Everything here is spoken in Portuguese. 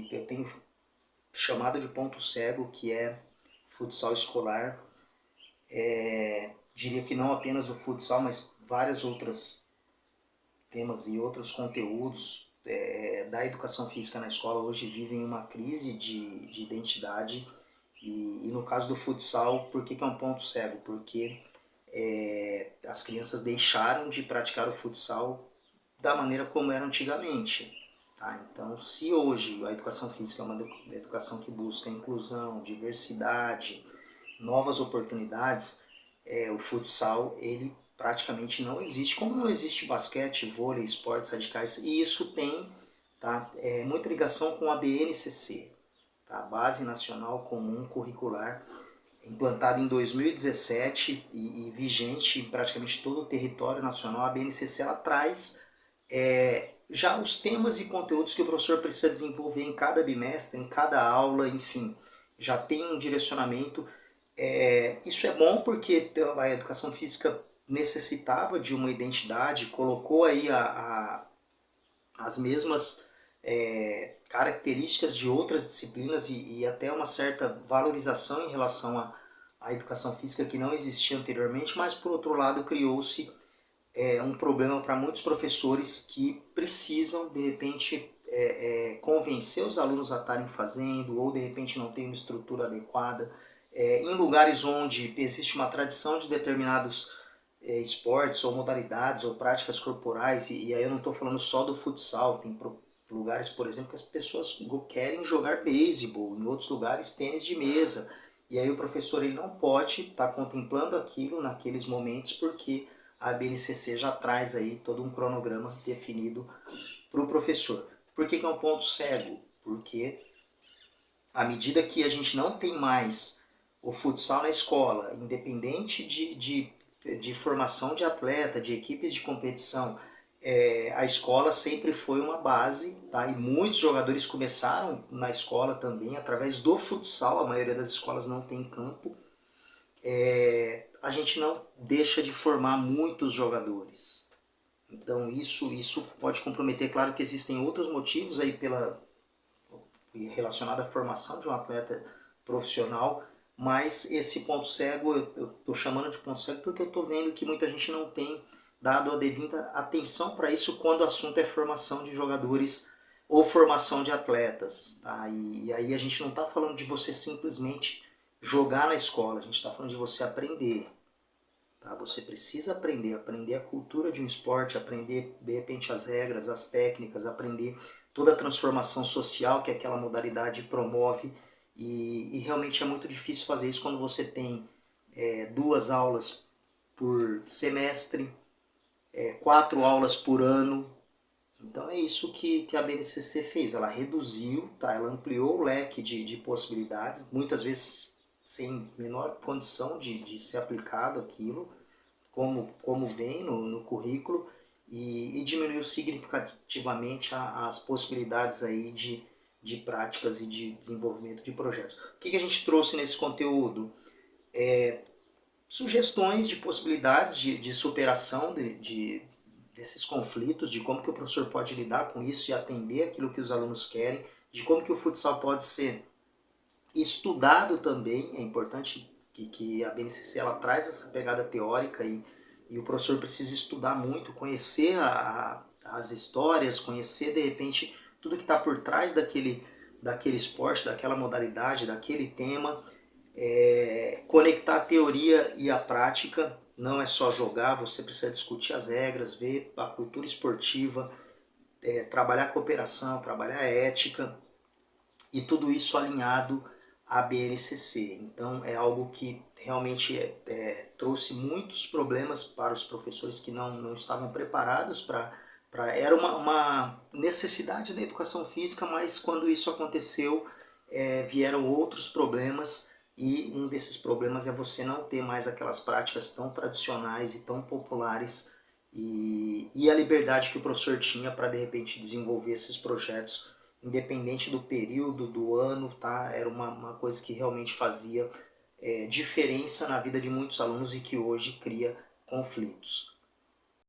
que eu tenho chamado de ponto cego, que é futsal escolar. Diria que não apenas o futsal, mas várias outras temas e outros conteúdos da educação física na escola hoje vivem uma crise de identidade. E no caso do futsal, por que é um ponto cego? Porque as crianças deixaram de praticar o futsal da maneira como era antigamente. Tá? Então, se hoje a educação física é uma educação que busca inclusão, diversidade, novas oportunidades, o futsal ele praticamente não existe, como não existe basquete, vôlei, esportes radicais, e isso tem muita ligação com a BNCC, tá? Base Nacional Comum Curricular, implantada em 2017 e vigente em praticamente todo o território nacional. A BNCC ela traz já os temas e conteúdos que o professor precisa desenvolver em cada bimestre, em cada aula, enfim, já tem um direcionamento. Isso é bom porque a educação física necessitava de uma identidade, colocou aí as mesmas características de outras disciplinas e até uma certa valorização em relação à educação física que não existia anteriormente, mas por outro lado criou-se um problema para muitos professores que precisam de repente convencer os alunos a estarem fazendo, ou de repente não tem uma estrutura adequada, em lugares onde existe uma tradição de determinados esportes ou modalidades ou práticas corporais, e aí eu não estou falando só do futsal, tem lugares, por exemplo, que as pessoas querem jogar beisebol, em outros lugares tênis de mesa, e aí o professor ele não pode estar contemplando aquilo naqueles momentos porque a BNCC já traz aí todo um cronograma definido para o professor. Por que é um ponto cego? Porque à medida que a gente não tem mais o futsal na escola, independente de formação de atleta, de equipes de competição, a escola sempre foi uma base, tá? E muitos jogadores começaram na escola também, através do futsal, a maioria das escolas não tem campo. A gente não deixa de formar muitos jogadores. Então isso pode comprometer. Claro que existem outros motivos aí relacionado à formação de um atleta profissional, mas esse ponto cego, eu estou chamando de ponto cego porque eu estou vendo que muita gente não tem dado a devida atenção para isso quando o assunto é formação de jogadores ou formação de atletas. Tá? E aí a gente não está falando de você simplesmente jogar na escola, a gente está falando de você aprender. Tá? Você precisa aprender a cultura de um esporte, aprender de repente as regras, as técnicas, aprender toda a transformação social que aquela modalidade promove, e realmente é muito difícil fazer isso quando você tem 2 aulas por semestre, 4 aulas por ano. Então é isso que a BNCC fez, ela reduziu, tá? Ela ampliou o leque de possibilidades, muitas vezes sem menor condição de ser aplicado aquilo, como vem no currículo, e diminuiu significativamente as possibilidades aí de práticas e de desenvolvimento de projetos. O que a gente trouxe nesse conteúdo? Sugestões de possibilidades de superação desses conflitos, de como que o professor pode lidar com isso e atender aquilo que os alunos querem, de como que o futsal pode ser estudado também. É importante que a BNCC ela traz essa pegada teórica e o professor precisa estudar muito, conhecer as histórias, conhecer de repente tudo que está por trás daquele esporte, daquela modalidade, daquele tema, conectar a teoria e a prática. Não é só jogar, você precisa discutir as regras, ver a cultura esportiva, trabalhar a cooperação, trabalhar a ética, e tudo isso alinhado à BNCC. Então é algo que realmente trouxe muitos problemas para os professores que não estavam preparados para... Era uma necessidade da educação física, mas quando isso aconteceu, vieram outros problemas, e um desses problemas é você não ter mais aquelas práticas tão tradicionais e tão populares, e a liberdade que o professor tinha para de repente desenvolver esses projetos independente do período, do ano, tá? Era uma coisa que realmente fazia diferença na vida de muitos alunos e que hoje cria conflitos.